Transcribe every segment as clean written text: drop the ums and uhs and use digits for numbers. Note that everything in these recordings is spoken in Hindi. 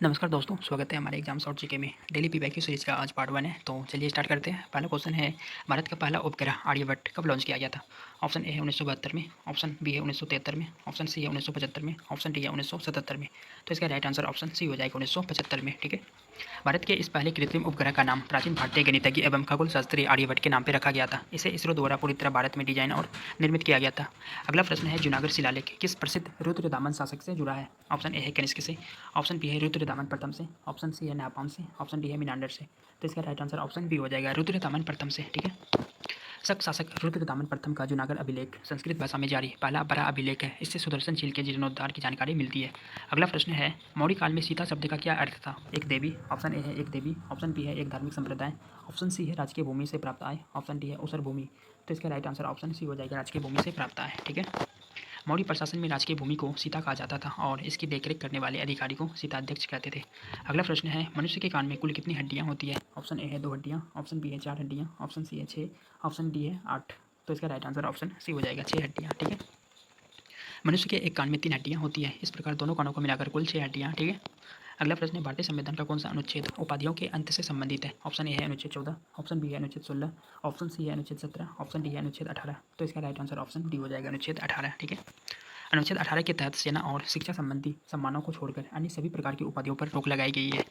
नमस्कार दोस्तों, स्वागत है हमारे एग्जाम शॉर्ट जीके में। डेली पीवाईक्यू सीरीज का आज पार्ट 1 है, तो चलिए स्टार्ट करते हैं। पहला क्वेश्चन है, भारत का पहला उपग्रह आर्यभट्ट कब लॉन्च किया गया था? ऑप्शन ए है 1972 में, ऑप्शन बी है 1973 में, ऑप्शन सी है 1975 में, ऑप्शन डी है 1977 में। तो इसका राइट आंसर ऑप्शन सी हो जाएगा 1975 में। ठीक है। भारत के इस पहले कृत्रिम उपग्रह का नाम प्राचीन भारतीय गणितज्ञ एवं खगोल शास्त्री आर्यभट्ट के नाम पर रखा गया था। इसे इसरो द्वारा पूरी तरह भारत में डिजाइन और निर्मित किया गया था। अगला प्रश्न है, जूनागढ़ शिलालेख किस प्रसिद्ध रुद्रदामन शासक से जुड़ा है? ऑप्शन ए है कनिष्क से, ऑप्शन बी है रुद्रदामन प्रथम से, ऑप्शन सी है नापान से, ऑप्शन डी है मिनांडर से। तो इसका राइट आंसर ऑप्शन बी हो जाएगा, रुद्रदामन प्रथम से। ठीक है। शक शासक रुद्रदामन प्रथम का जूनागढ़ अभिलेख संस्कृत भाषा में जारी पहला बड़ा अभिलेख है। इससे सुदर्शन झील के जीर्णोद्धार की जानकारी मिलती है। अगला प्रश्न है, मौर्य काल में सीता शब्द का क्या अर्थ था? एक देवी। ऑप्शन ए है एक देवी, ऑप्शन बी है एक धार्मिक संप्रदाय, ऑप्शन सी है राजकीय भूमि से प्राप्त आय, ऑप्शन डी है उसर भूमि। तो इसका राइट आंसर ऑप्शन सी हो जाएगा, राजकीय भूमि से प्राप्त आय। ठीक है। मौर्य प्रशासन में राजकीय भूमि को सीता कहा जाता था और इसकी देखरेख करने वाले अधिकारी को सीताध्यक्ष कहते थे। अगला प्रश्न है, मनुष्य के कान में कुल कितनी हड्डियां होती है? ऑप्शन ए है 2 हड्डियां, ऑप्शन बी है 4 हड्डियां, ऑप्शन सी है 6, ऑप्शन डी है 8। तो इसका राइट आंसर ऑप्शन सी हो जाएगा, 6 हड्डियां। ठीक है। मनुष्य के एक कान में 3 हड्डियां होती है। इस प्रकार दोनों कानों को मिलाकर कुल 6 हड्डियां। ठीक है। अगला प्रश्न है, भारतीय संविधान का कौन सा अनुच्छेद उपाधियों के अंत से संबंधित है? ऑप्शन ए है अनुच्छेद 14, ऑप्शन बी है अनुच्छेद 16, ऑप्शन सी है अनुच्छेद 17, ऑप्शन डी है अनुच्छेद 18। तो इसका राइट आंसर ऑप्शन डी हो जाएगा, अनुच्छेद 18। ठीक है। अनुच्छेद 18 के तहत सेना और शिक्षा संबंधी सम्मानों को छोड़कर अन्य सभी प्रकार की उपाधियों पर रोक लगाई गई है।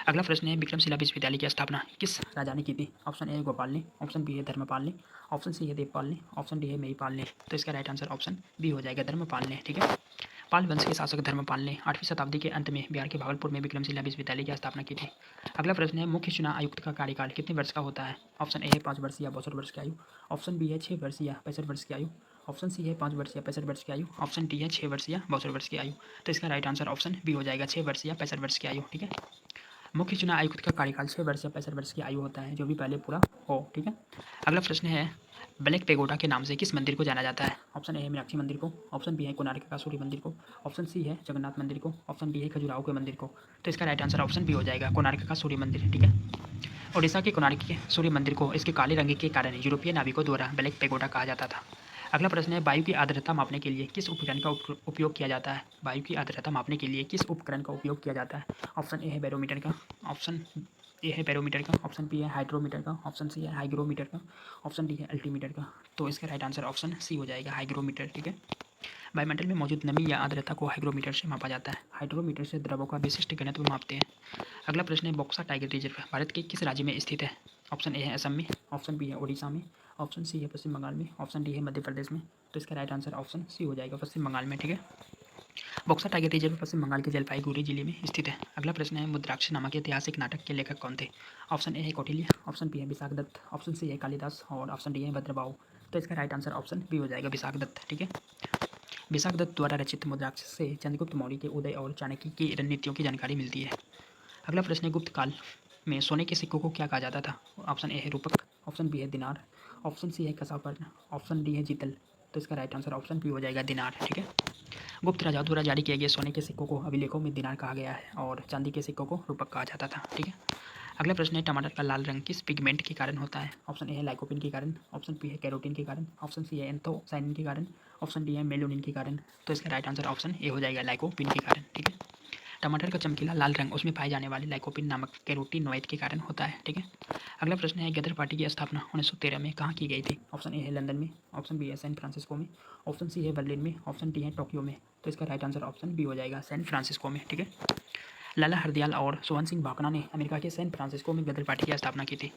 अगला प्रश्न है, विक्रमशिला विश्वविद्यालय की स्थापना किस राजा ने की थी? ऑप्शन ए है गोपाल ने, ऑप्शन बी है धर्मपाल ने, ऑप्शन सी है देवपाल ने, ऑप्शन डी है महिपाल ने। तो इसका राइट आंसर ऑप्शन बी हो जाएगा, धर्मपाल ने। ठीक है। पाल वंश के शासक धर्मपाल ने 8वीं शताब्दी के अंत में बिहार के भागलपुर में विक्रमशिला विश्वविद्यालय की स्थापना की थी। अगला प्रश्न है, मुख्य चुनाव आयुक्त का कार्यकाल कितने वर्ष का होता है? ऑप्शन ए है 5 वर्ष या 62 वर्ष की आयु, ऑप्शन बी है 6 वर्ष या 65 वर्ष की आयु, ऑप्शन सी है 5 वर्ष या 65 वर्ष की आयु, ऑप्शन डी है 6 वर्ष या 62 वर्ष की आयु। तो इसका राइट आंसर ऑप्शन बी हो जाएगा, 6 वर्ष या 65 वर्ष की आयु। ठीक है। मुख्य चुनाव आयुक्त का कार्यकाल 6 वर्ष या 65 वर्ष की आयु होता है, जो भी पहले पूरा हो। ठीक है। अगला प्रश्न है, ब्लैक पेगोडा के नाम से किस मंदिर को जाना जाता है? ऑप्शन ए है मीनाक्षी मंदिर को, ऑप्शन बी है कोणार्क का सूर्य मंदिर को, ऑप्शन सी है जगन्नाथ मंदिर को, ऑप्शन डी है खजुराहो के मंदिर को। तो इसका राइट आंसर ऑप्शन बी हो जाएगा, कोणार्क का सूर्य मंदिर। ठीक है। ओडिशा के कोणार्क के सूर्य मंदिर को इसके काले रंग के कारण यूरोपीय नाविकों द्वारा ब्लैक पेगोडा कहा जाता था। अगला प्रश्न है, वायु की आर्द्रता मापने के लिए किस उपकरण का उपयोग किया जाता है? वायु की आर्द्रता मापने के लिए किस उपकरण का उपयोग किया जाता है? ऑप्शन ए है बैरोमीटर का, ऑप्शन ए है बैरोमीटर का, ऑप्शन बी है हाइड्रोमीटर का, ऑप्शन सी है हाइग्रोमीटर का, ऑप्शन डी है अल्टीमीटर का। तो इसका राइट आंसर ऑप्शन सी हो जाएगा, हाइग्रोमीटर। ठीक है। वायुमंडल में मौजूद नमी या आर्द्रता को हाइग्रोमीटर से मापा जाता है। हाइड्रोमीटर से द्रवों का विशिष्ट घनत्व मापते हैं। अगला प्रश्न है, बॉक्सा टाइगर रिजर्व भारत के किस राज्य में स्थित है? ऑप्शन ए है असम में, ऑप्शन बी है उड़ीसा में, ऑप्शन सी है पश्चिम बंगाल में, ऑप्शन डी है मध्य प्रदेश में। तो इसका राइट आंसर ऑप्शन सी हो जाएगा, पश्चिम बंगाल में। ठीक है। बॉक्सा टाइगर रिजर्व पश्चिम बंगाल के जलपाईगुड़ी जिले में स्थित है। अगला प्रश्न है, मुद्राक्ष नामक ऐतिहासिक नाटक के लेखक कौन थे? ऑप्शन ए है कौटिल्य, ऑप्शन बी है विशाख दत्त, ऑप्शन सी है कालिदास और ऑप्शन डी है भद्रबाहु। तो इसका राइट आंसर ऑप्शन बी हो जाएगा, विशाख दत्त। ठीक है। विशाख दत्त द्वारा रचित मुद्राक्ष से चंद्रगुप्त मौर्य के उदय और चाणक्य की रणनीतियों की जानकारी मिलती है। अगला प्रश्न है, गुप्त काल में सोने के सिक्कों को क्या कहा जाता था? ऑप्शन ए है रूपक, ऑप्शन बी है दिनार, ऑप्शन सी है कसावर्ण, ऑप्शन डी है जीतल। तो इसका राइट आंसर ऑप्शन बी हो जाएगा, दिनार। ठीक है। गुप्त राजाओं द्वारा जारी किए गए सोने के सिक्कों को अभिलेखों में दिनार कहा गया है और चांदी के सिक्कों को रूपक कहा जाता था। ठीक है। अगला प्रश्न है, टमाटर का लाल रंग किस पिगमेंट के कारण होता है? ऑप्शन ए है लाइकोपिन के कारण, ऑप्शन बी है कैरोटीन के कारण, ऑप्शन सी है एंथोसाइनिन के कारण, ऑप्शन डी है मेलोनिन के कारण। तो इसका राइट आंसर ऑप्शन ए हो जाएगा, लाइकोपिन के कारण। ठीक है। टमाटर का चमकीला लाल रंग उसमें पाए जाने वाले लाइकोपिन नामक कैरोटीनॉइड के कारण होता है। ठीक है। अगला प्रश्न है, गदर पार्टी की स्थापना 1913 में कहाँ की गई थी? ऑप्शन ए है लंदन में, ऑप्शन बी है सैन फ्रांसिस्को में, ऑप्शन सी है बर्लिन में, ऑप्शन डी है टोक्यो में। तो इसका राइट आंसर ऑप्शन बी हो जाएगा, सैन फ्रांसिस्को में। ठीक है। लाला हरदयाल और सोहन सिंह भाकना ने अमेरिका के सैन फ्रांसिस्को में गदर पार्टी की स्थापना की थी।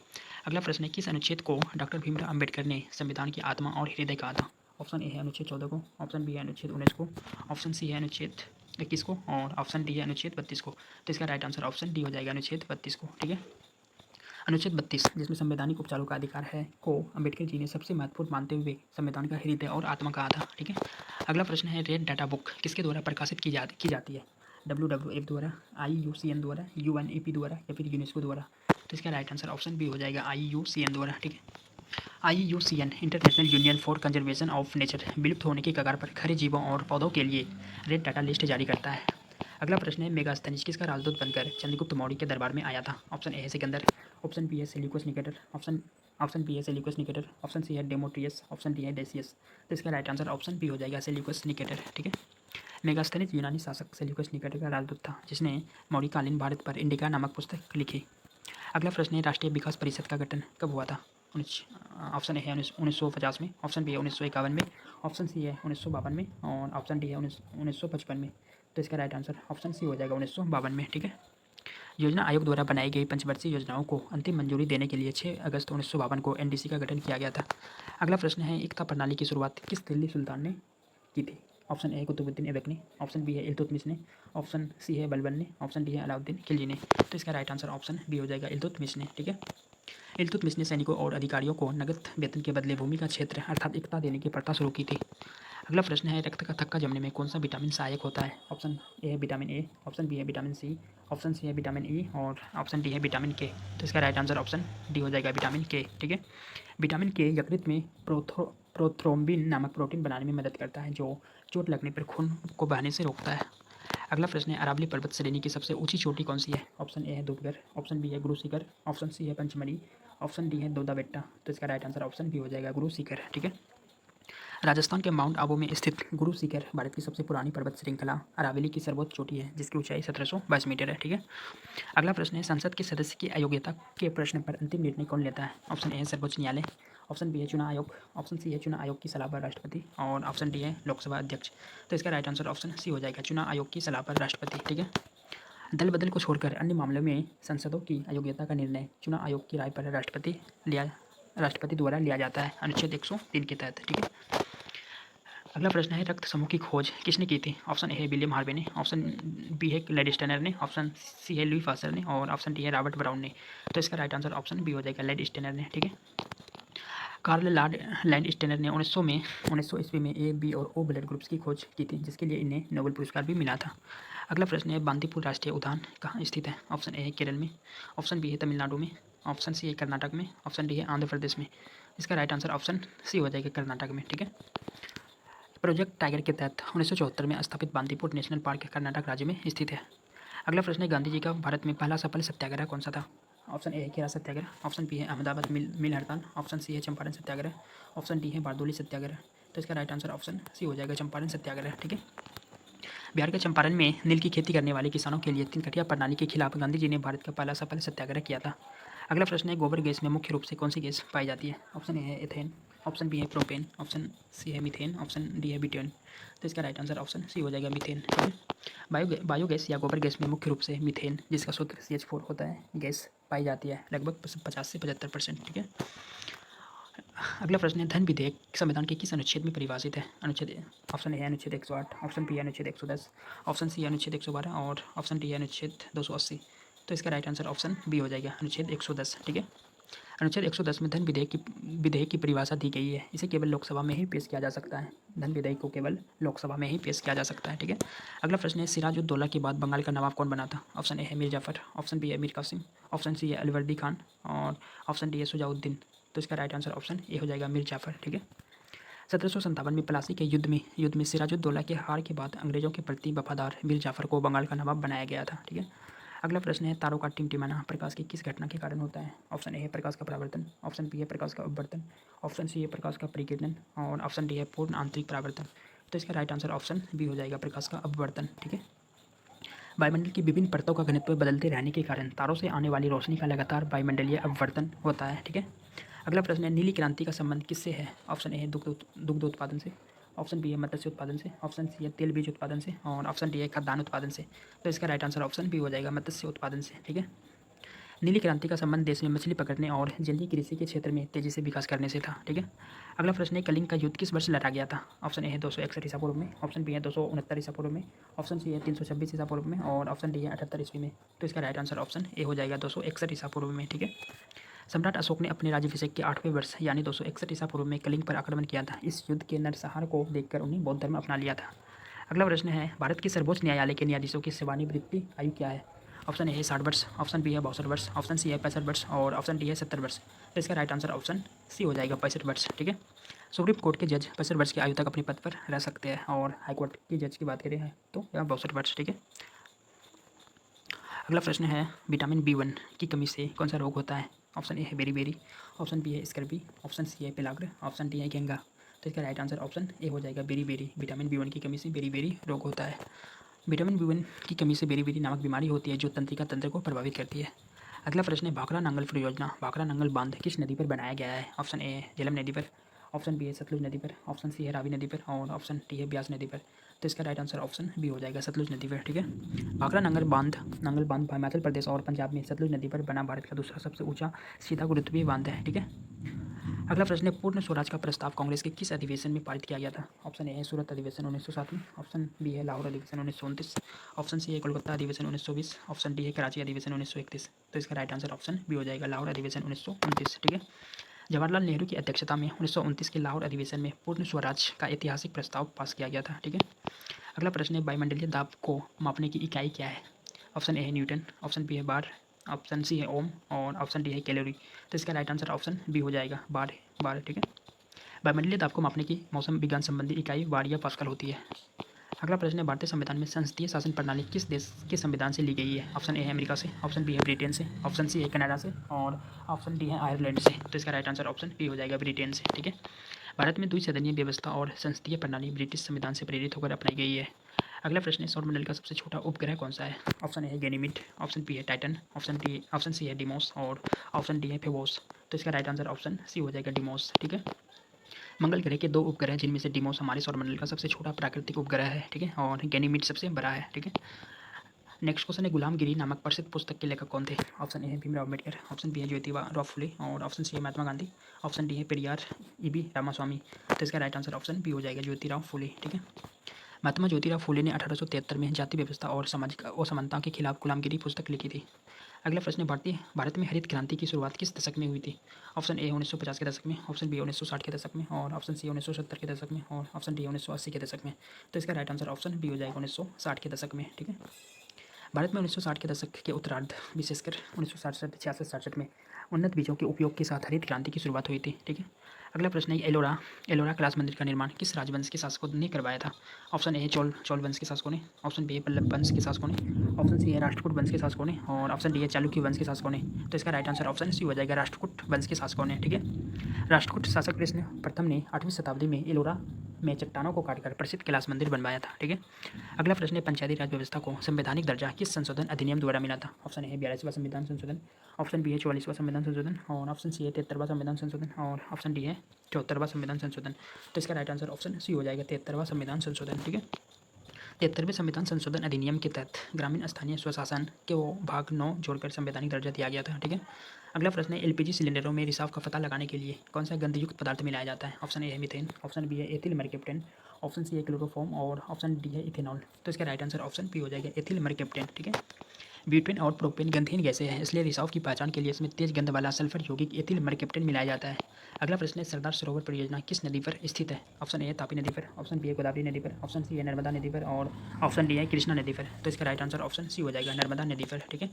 अगला प्रश्न है, किस अनुच्छेद को डॉक्टर भीमराव अम्बेडकर ने संविधान की आत्मा और हृदय कहा था? ऑप्शन ए है अनुच्छेद 14 को, ऑप्शन बी है अनुच्छेद 19 को, ऑप्शन सी है अनुच्छेद 21 को और ऑप्शन डी है अनुच्छेद 32 को। तो इसका राइट आंसर ऑप्शन डी हो जाएगा, अनुच्छेद 32 को। ठीक है। अनुच्छेद 32 जिसमें संवैधानिक उपचारों का अधिकार है को अम्बेडकर जी ने सबसे महत्वपूर्ण मानते हुए संविधान का हृदय और आत्मा कहा था। ठीक है। अगला प्रश्न है, रेड डाटा बुक किसके द्वारा प्रकाशित की जाती है? WWF द्वारा, IUCN द्वारा, UNEP द्वारा या फिर यूनेस्को द्वारा? तो इसका राइट आंसर ऑप्शन बी हो जाएगा, IUCN द्वारा। ठीक है। IUCN international union for conservation of nature विलुप्त होने की कगार पर खरे जीवों और पौधों के लिए रेड डाटा लिस्ट जारी करता है। अगला प्रश्न है, मेगास्थनीज किसका राजदूत बनकर चंद्रगुप्त मौर्य के दरबार में आया था? ऑप्शन ए है सिकंदर, ऑप्शन बी है सेल्यूकस निकेटर, ऑप्शन बी है सेल्यूकस निकेटर, ऑप्शन सी है डेमोट्रियस, ऑप्शन डी है डेसियस। तो इसका राइट आंसर ऑप्शन बी हो जाएगा, सेल्यूकस निकेटर। ठीक है। मेगास्थनीज यूनानी शासक सेल्यूकस निकेटर का राजदूत था जिसने मौर्यकालीन भारत पर इंडिका नामक पुस्तक लिखी। अगला प्रश्न है राष्ट्रीय विकास परिषद का गठन कब हुआ था? ऑप्शन ए है 1950 में, ऑप्शन बी है 1951 में, ऑप्शन सी है 1952 में और ऑप्शन डी है 1955 में। तो इसका राइट आंसर ऑप्शन सी हो जाएगा 1952 में। ठीक है। योजना आयोग द्वारा बनाई गई पंचवर्षीय योजनाओं को अंतिम मंजूरी देने के लिए 6 अगस्त 1952 को एनडीसी का गठन किया गया था। अगला प्रश्न है एकता प्रणाली की शुरुआत किस दिल्ली सुल्तान ने की थी? ऑप्शन ए कुतुबुद्दीन ऐबक ने, ऑप्शन बी है इल्तुतमिश ने, ऑप्शन सी है बलबन ने, ऑप्शन डी है अलाउद्दीन खिलजी ने। तो इसका राइट आंसर ऑप्शन बी हो जाएगा इल्तुतमिश ने। ठीक है। इल्तुतमिश ने सैनिकों और अधिकारियों को नगद वेतन के बदले भूमि का क्षेत्र अर्थात एकता देने की प्रथा शुरू की थी। अगला प्रश्न है रक्त का थक्का जमने में कौन सा विटामिन सहायक होता है? ऑप्शन ए है विटामिन ए, ऑप्शन बी है विटामिन सी, ऑप्शन सी है विटामिन ई और ऑप्शन डी है विटामिन के। तो इसका राइट आंसर ऑप्शन डी हो जाएगा विटामिन के। ठीक है। विटामिन के यकृत में प्रोथ्रोम्बिन नामक प्रोटीन बनाने में मदद करता है जो चोट लगने पर खून को बहने से रोकता है। अगला प्रश्न है अरावली पर्वत श्रेणी की सबसे ऊंची चोटी कौन सी है? ऑप्शन ए है धूपगढ़, ऑप्शन बी है गुरु शिखर, ऑप्शन सी है पंचमढ़ी, ऑप्शन डी है दोदा बेट्टा। तो इसका राइट आंसर ऑप्शन बी हो जाएगा गुरु शिखर। ठीक है। राजस्थान के माउंट आबू में स्थित गुरु शिखर भारत की सबसे पुरानी पर्वत श्रृंखला अरावली की सर्वोच्च चोटी है जिसकी ऊंचाई 1722 मीटर है। ठीक है। अगला प्रश्न है संसद के सदस्य की अयोग्यता के प्रश्न पर अंतिम निर्णय कौन लेता है? ऑप्शन ए है सर्वोच्च न्यायालय, ऑप्शन बी है चुनाव आयोग, ऑप्शन सी है चुनाव आयोग की सलाह पर राष्ट्रपति और ऑप्शन डी है लोकसभा अध्यक्ष। तो इसका राइट आंसर ऑप्शन सी हो जाएगा चुनाव आयोग की सलाह पर राष्ट्रपति। ठीक है। दल बदल को छोड़कर अन्य मामलों में संसदों की अयोग्यता का निर्णय चुनाव आयोग की राय पर राष्ट्रपति द्वारा लिया जाता है अनुच्छेद 103 के तहत। ठीक है। अगला प्रश्न है रक्त समूह की खोज किसने की थी? ऑप्शन ए है विलियम हार्वे ने, ऑप्शन बी है लेड स्टेनर ने, ऑप्शन सी है लुई फास्टर ने और ऑप्शन डी है रॉबर्ट ब्राउन ने। तो इसका राइट आंसर ऑप्शन बी हो जाएगा लेड स्टेनर ने। ठीक है। कार्ल लैंड स्टेनर ने 1900 ईस्वी में ए बी और ओ ब्लड ग्रुप्स की खोज की थी जिसके लिए इन्हें नोबेल पुरस्कार भी मिला था। अगला प्रश्न है बांदीपुर राष्ट्रीय उद्यान कहाँ स्थित है? ऑप्शन ए है केरल में, ऑप्शन बी है तमिलनाडु में, ऑप्शन सी है कर्नाटक में, ऑप्शन डी है आंध्र प्रदेश में। इसका राइट आंसर ऑप्शन सी हो जाएगा कर्नाटक में। ठीक है। प्रोजेक्ट टाइगर के तहत 1974 में स्थापित बांदीपुर नेशनल पार्क कर्नाटक राज्य में स्थित है। अगला प्रश्न है गांधी जी का भारत में पहला सफल सत्याग्रह कौन सा था? ऑप्शन ए है खेरा सत्याग्रह, ऑप्शन बी है अहमदाबाद मिल हड़ताल, ऑप्शन सी है चंपारण सत्याग्रह, ऑप्शन डी है बारदोली सत्याग्रह। तो इसका राइट आंसर ऑप्शन सी हो जाएगा चंपारण सत्याग्रह। ठीक है। बिहार के चंपारण में नील की खेती करने वाले किसानों के लिए 3 कटिया प्रणाली के खिलाफ गांधी जी ने भारत का पहला सफल सत्याग्रह किया था। अगला प्रश्न है गोबर गैस में मुख्य रूप से कौन सी गैस पाई जाती है? ऑप्शन ए है एथेन, ऑप्शन बी है प्रोपेन, ऑप्शन सी है मीथेन, ऑप्शन डी है ब्यूटेन। तो इसका राइट आंसर ऑप्शन सी हो जाएगा मीथेन। ठीक है। बायोगैस या गोबर गैस में मुख्य रूप से मीथेन जिसका सूत्र CH4 होता है गैस पाई जाती है लगभग 50 से 75%। ठीक है। अगला प्रश्न है धन विधेयक संविधान के किस अनुच्छेद में परिभाषित है? अनुच्छेद ऑप्शन ए है अनुच्छेद 108, ऑप्शन बी है अनुच्छेद 110, ऑप्शन सी है अनुच्छेद 112 और ऑप्शन डी है अनुच्छेद 280। तो इसका राइट आंसर ऑप्शन बी हो जाएगा अनुच्छेद 110। ठीक है। अनुच्छेद 110 में धन विधेयक की परिभाषा दी गई है। इसे केवल लोकसभा में ही पेश किया जा सकता है। धन विधेयक को केवल लोकसभा में ही पेश किया जा सकता है। ठीक है। अगला प्रश्न है सिराजुद्दौला के बाद बंगाल का नवाब कौन बना था? ऑप्शन ए है मीर जाफर, ऑप्शन बी है मीर कासिम, ऑप्शन सी है अलवर्दी खान और ऑप्शन डी है सुजाउद्दीन। तो इसका राइट आंसर ऑप्शन ए हो जाएगा मीर जाफर। ठीक है। 1757 में प्लासी के युद्ध में सिराजुद्दौला के हार के बाद अंग्रेजों के प्रति वफादार मीर जाफर को बंगाल का नवाब बनाया गया था। ठीक है। अगला प्रश्न है तारों का टिमटिमाना प्रकाश की किस घटना के कारण होता है? ऑप्शन ए है प्रकाश का परावर्तन, ऑप्शन बी है प्रकाश का अपवर्तन, ऑप्शन सी है प्रकाश का परिकिरण और ऑप्शन डी है पूर्ण आंतरिक परावर्तन। तो इसका राइट आंसर ऑप्शन बी हो जाएगा प्रकाश का अपवर्तन। ठीक है। वायुमंडल की विभिन्न परतों का घनत्व बदलते रहने के कारण तारों से आने वाली रोशनी का लगातार वायुमंडलीय अपवर्तन होता है। ठीक है। अगला प्रश्न है नीली क्रांति का संबंध किससे है? ऑप्शन ए है दुग्ध उत्पादन से, ऑप्शन बी है मत्स्य उत्पादन से, ऑप्शन सी है तेल बीज उत्पादन से और ऑप्शन डी है खाद्यान्न उत्पादन से। तो इसका राइट आंसर ऑप्शन बी हो जाएगा मत्स्य उत्पादन से। ठीक है। नीली क्रांति का संबंध देश में मछली पकड़ने और जलीय कृषि के क्षेत्र में तेजी से विकास करने से था। ठीक है। अगला प्रश्न है कलिंग का युद्ध किस वर्ष लड़ा गया था? ऑप्शन ए है 261 ईसा पूर्व में, ऑप्शन बी है 269 ईसा पूर्व में, ऑप्शन सी है 326 ईसा पूर्व में और ऑप्शन डी है 78 ईस्वी में। तो इसका राइट आंसर ऑप्शन ए हो जाएगा 261 ईसा पूर्व में। ठीक है। सम्राट अशोक ने अपने राज्याभिषेक के 8वें वर्ष यानी 261 ईसा पूर्व में कलिंग पर आक्रमण किया था। इस युद्ध के नरसंहार को देखकर उन्हें बौद्ध धर्म अपना लिया था। अगला प्रश्न है भारत के सर्वोच्च न्यायालय के न्यायाधीशों की सेवानिवृत्ति आयु क्या है? ऑप्शन ए है 60 वर्ष, ऑप्शन बी है 62 वर्ष, ऑप्शन सी है 65 वर्ष और ऑप्शन डी है 70 वर्ष। तो इसका राइट आंसर ऑप्शन सी हो जाएगा 65 वर्ष। ठीक है। सुप्रीम कोर्ट के जज 65 वर्ष की आयु तक अपने पद पर रह सकते हैं और हाईकोर्ट के जज की बात करें तो 62 वर्ष। ठीक है। अगला प्रश्न है विटामिन B1 की कमी से कौन सा रोग होता है? ऑप्शन ए है बेरी बेरी, ऑप्शन बी है स्कर्वी, ऑप्शन सी है पेलाग्र, ऑप्शन डी है घेंगा। तो तो इसका राइट आंसर ऑप्शन ए हो जाएगा बेरी बेरी। विटामिन B1 की कमी से बेरी बेरी रोग होता है। विटामिन B1 की कमी से बेरी बेरी नामक बीमारी होती है जो तंत्रिका तंत्र को प्रभावित करती है। अगला प्रश्न है भाखड़ा नांगल परियोजना, भाखड़ा नांगल बांध किस नदी पर बनाया गया है? ऑप्शन ए है झेलम नदी पर, ऑप्शन बी है सतलुज नदी पर, ऑप्शन सी है रावी नदी पर और ऑप्शन डी है ब्यास नदी पर। तो इसका राइट आंसर ऑप्शन बी हो जाएगा सतलुज नदी पर। ठीक है, भाखड़ा नांगल बांध हिमाचल प्रदेश और पंजाब में सतलुज नदी पर बना भारत का दूसरा सबसे ऊंचा सीधा गुरुत्वीय बांध है। ठीक है, अगला प्रश्न है पूर्ण स्वराज का प्रस्ताव कांग्रेस के किस अधिवेशन में पारित किया गया था? ऑप्शन ए है सूरत अधिवेशन 1907 में, ऑप्शन बी है लाहौर अधिवेशन 1929, ऑप्शन सी है कोलकाता अधिवेशन 1920, ऑप्शन डी है कराची अधिवेशन 1931। तो इसका राइट आंसर ऑप्शन बी हो जाएगा लाहौर अधिवेशन 1929। ठीक है, जवाहरलाल नेहरू की अध्यक्षता में 1929 के लाहौर अधिवेशन में पूर्ण स्वराज का ऐतिहासिक प्रस्ताव पास किया गया था। ठीक है, अगला प्रश्न है वायुमंडलीय दाब को मापने की इकाई क्या है? ऑप्शन ए है न्यूटन, ऑप्शन बी है बार, ऑप्शन सी है ओम और ऑप्शन डी है कैलोरी। तो इसका राइट आंसर ऑप्शन बी हो जाएगा बार बार। ठीक है, वायुमंडलीय दाब को मापने की मौसम विज्ञान संबंधी इकाई बार या पास्कल होती है। अगला प्रश्न है भारतीय संविधान में संसदीय शासन प्रणाली किस देश के संविधान से ली गई है? ऑप्शन ए है अमेरिका से, ऑप्शन बी है ब्रिटेन से, ऑप्शन सी है कनाडा से और ऑप्शन डी है आयरलैंड से। तो इसका राइट आंसर ऑप्शन बी हो जाएगा ब्रिटेन से। ठीक है, भारत में द्विसदनीय व्यवस्था और संसदीय प्रणाली ब्रिटिश संविधान से प्रेरित होकर अपनाई गई है। अगला प्रश्न है सौरमंडल का सबसे छोटा उपग्रह कौन सा है? ऑप्शन ए है गैनीमीड, ऑप्शन बी है टाइटन, ऑप्शन सी है डिमोस और ऑप्शन डी है फेबोस। तो इसका राइट आंसर ऑप्शन सी हो जाएगा डिमोस। ठीक है, मंगल ग्रह के 2 उपग्रह जिनमें से डिमोस हमारे सौरमंडल का सबसे छोटा प्राकृतिक उपग्रह है। ठीक है, और गैनीमीड सबसे बड़ा है। ठीक है, नेक्स्ट क्वेश्चन है गुलामगिरी नामक प्रसिद्ध पुस्तक के लेखक कौन थे? ऑप्शन ए है भीमराव अम्बेडकर, ऑप्शन बी है ज्योतिबा फुले और ऑप्शन सी है महात्मा गांधी, ऑप्शन डी है पेरियार ईबी रामास्वामी। तो इसका राइट आंसर ऑप्शन बी हो जाएगा ज्योतिराव फुले। ठीक है, महात्मा ज्योतिराव फुले ने 1873 में जाति व्यवस्था और सामाजिक असमानता के खिलाफ गुलामगिरी पुस्तक लिखी थी। अगला प्रश्न है भारत में हरित क्रांति की शुरुआत किस दशक में हुई थी? ऑप्शन ए 1950 के दशक में, ऑप्शन बी 1960 के दशक में और ऑप्शन सी 1970 के दशक में और ऑप्शन डी 1980 के दशक में। तो इसका राइट आंसर ऑप्शन बी हो जाएगा 1960 के दशक में। ठीक है, भारत में 1960 के दशक के उत्तरार्ध विशेषकर 1967 छियासठ 67 में उन्नत बीजों के उपयोग के साथ हरित क्रांति की शुरुआत हुई थी। ठीक है, अगला प्रश्न है एलोरा क्लास मंदिर का निर्माण किस राजवंश के शासकों ने करवाया था? ऑप्शन ए है चोल वंश के शासकों ने, ऑप्शन बी है पल्लव वंश के शासकों ने, ऑप्शन सी है राष्ट्रकूट वंश के शासकों ने और ऑप्शन डी है चालुक्य वंश के शासकों ने। तो इसका राइट आंसर ऑप्शन सी हो जाएगा राष्ट्रकूट वंश के शासकों ने। ठीक है, राष्ट्रकूट शासक कृष्ण प्रथम ने 8वीं शताब्दी में एलोरा में चट्टानों को काटकर प्रसिद्ध कैलाश मंदिर बनवाया था। ठीक है, अगला प्रश्न है पंचायती राज व्यवस्था को संवैधानिक दर्जा किस संशोधन अधिनियम द्वारा मिला था? ऑप्शन ए है 42वां संविधान संशोधन, ऑप्शन बी है 44वां संविधान संशोधन और ऑप्शन सी है 73वां संविधान संशोधन और ऑप्शन डी है 74वां संविधान संशोधन। तो इसका राइट आंसर ऑप्शन सी हो जाएगा 73वां संविधान संशोधन। ठीक है, 73वें संविधान संशोधन अधिनियम के तहत ग्रामीण स्थानीय स्वशासन के भाग 9 जोड़कर संवैधानिक दर्जा दिया गया था। ठीक है, अगला प्रश्न है एलपीजी सिलेंडरों में रिसाव का पता लगाने के लिए कौन सा गंधयुक्त पदार्थ मिलाया जाता है? ऑप्शन ए है मीथेन, ऑप्शन बी है एथिल मरकेप्टेन, ऑप्शन सी है क्लोरोफॉर्म और ऑप्शन डी है इथेनॉल। तो इसका राइट आंसर ऑप्शन बी हो जाएगा एथिल मरकेप्टेन। ठीक है, ब्यूटेन और प्रोपेन गंधहीन गैसें हैं, इसलिए रिसाव की पहचान के लिए इसमें तेज गंध वाला सल्फर यौगिक एथिल मरकेप्टेन मिलाया जाता है। अगला प्रश्न है सरदार सरोवर परियोजना किस नदी पर स्थित है? ऑप्शन ए है तापी नदी पर, ऑप्शन बी है गोदावरी नदी पर, ऑप्शन सी है नर्मदा नदी पर और ऑप्शन डी है कृष्णा नदी पर। तो इसका राइट आंसर ऑप्शन सी हो जाएगा नर्मदा नदी पर। ठीक है,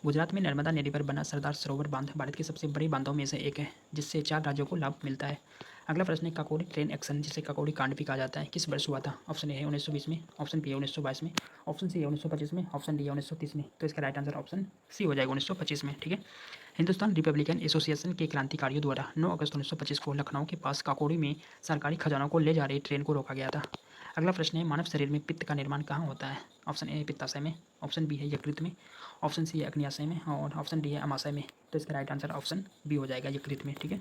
गुजरात में नर्मदा नदी पर बना सरदार सरोवर बांध भारत के सबसे बड़े बांधों में से एक है, जिससे 4 राज्यों को लाभ मिलता है। अगला प्रश्न है काकोरी ट्रेन एक्शन जिसे काकोरी कांड भी कहा जाता है किस वर्ष हुआ था? ऑप्शन ए है 1920 में, ऑप्शन बी है 1922 में, ऑप्शन सी है 1925 में, ऑप्शन डी है 1930 में। तो इसका राइट आंसर ऑप्शन सी हो जाएगा 1925 में। ठीक है, हिंदुस्तान रिपब्लिकन एसोसिएशन के क्रांतिकारियों द्वारा 9 अगस्त 1925 को लखनऊ के पास काकोरी में सरकारी खजानों को ले जा रही ट्रेन को रोका गया था। अगला प्रश्न है मानव शरीर में पित्त का निर्माण कहाँ होता है? ऑप्शन ए है पित्ताशय में, ऑप्शन बी है यकृत में, ऑप्शन सी है अग्न्याशय में और ऑप्शन डी है अमाशय में। तो इसका राइट आंसर ऑप्शन बी हो जाएगा यकृत में। ठीक है,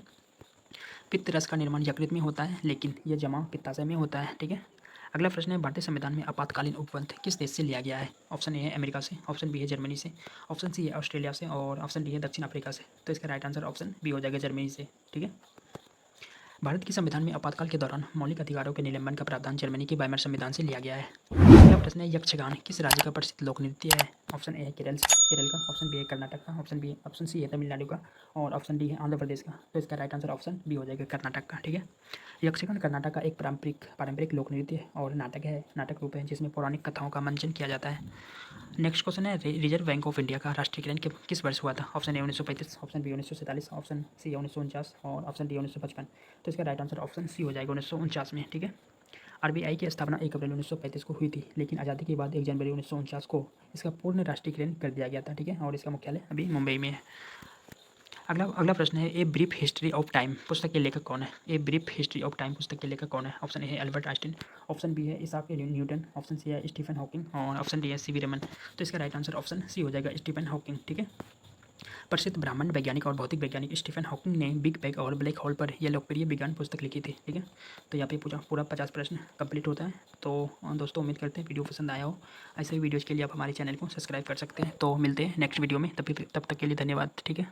पित्त रस का निर्माण यकृत में होता है लेकिन यह जमा पित्ताशय में होता है। ठीक है, अगला प्रश्न है भारतीय संविधान में आपातकालीन उपबंध किस देश से लिया गया है? ऑप्शन ए है अमेरिका से, ऑप्शन बी है जर्मनी से, ऑप्शन सी है ऑस्ट्रेलिया से और ऑप्शन डी है दक्षिण अफ्रीका से। तो इसका राइट आंसर ऑप्शन बी हो जाएगा जर्मनी से। ठीक है, भारत के संविधान में आपातकाल के दौरान मौलिक अधिकारों के निलंबन का प्रावधान जर्मनी के वाइमर संविधान से लिया गया है। अगला प्रश्न है यक्षगान किस राज्य का प्रसिद्ध लोक नृत्य है? ऑप्शन ए है केरल का, ऑप्शन बी है कर्नाटक का, ऑप्शन सी है तमिलनाडु का और ऑप्शन डी है आंध्र प्रदेश का। तो इसका राइट आंसर ऑप्शन बी हो जाएगा कर्नाटक का। ठीक है, यक्षगान कर्नाटक का एक पारंपरिक लोक नृत्य और नाटक रूप है जिसमें पौराणिक कथाओं का मंचन किया जाता है। नेक्स्ट क्वेश्चन है रिजर्व बैंक ऑफ इंडिया का राष्ट्रीयकरण किस वर्ष हुआ था? Option A 1935, option B 1947, option C 1949 और ऑप्शन डी 1955। तो इसका राइट आंसर ऑप्शन सी हो जाएगा 1949 में। ठीक है, आरबीआई की स्थापना 1 अप्रैल 1935 को हुई थी लेकिन आज़ादी के बाद 1 जनवरी 1949 को इसका पूर्ण राष्ट्रीयकरण कर दिया गया था। ठीक है, और इसका मुख्यालय अभी मुंबई में है। अगला अगला प्रश्न है, a brief history of time पुस्तक के लेखक कौन है? A brief history of time पुस्तक के लेखक कौन है? ऑप्शन ए है अल्बर्ट आइंस्टीन, ऑप्शन बी है इसाक न्यूटन, ऑप्शन सी है स्टीफन हॉकिंग और ऑप्शन डी है सी वी रमन। तो इसका राइट आंसर ऑप्शन सी हो जाएगा, स्टीफन हॉकिंग। ठीक है। प्रसिद्ध ब्राह्मण वैज्ञानिक और भौतिक वैज्ञानिक स्टीफन हॉकिंग ने बिग बैंग और ब्लैक होल पर यह लोकप्रिय विज्ञान पुस्तक लिखी थी। ठीक है। तो यहाँ पे पूरा 50 प्रश्न कंप्लीट होता है। तो दोस्तों उम्मीद करते हैं वीडियो पसंद आया हो। ऐसे ही वीडियोज़ के लिए आप हमारे चैनल को सब्सक्राइब कर सकते हैं। तो मिलते हैं नेक्स्ट वीडियो में, तब तक के लिए धन्यवाद। ठीक है।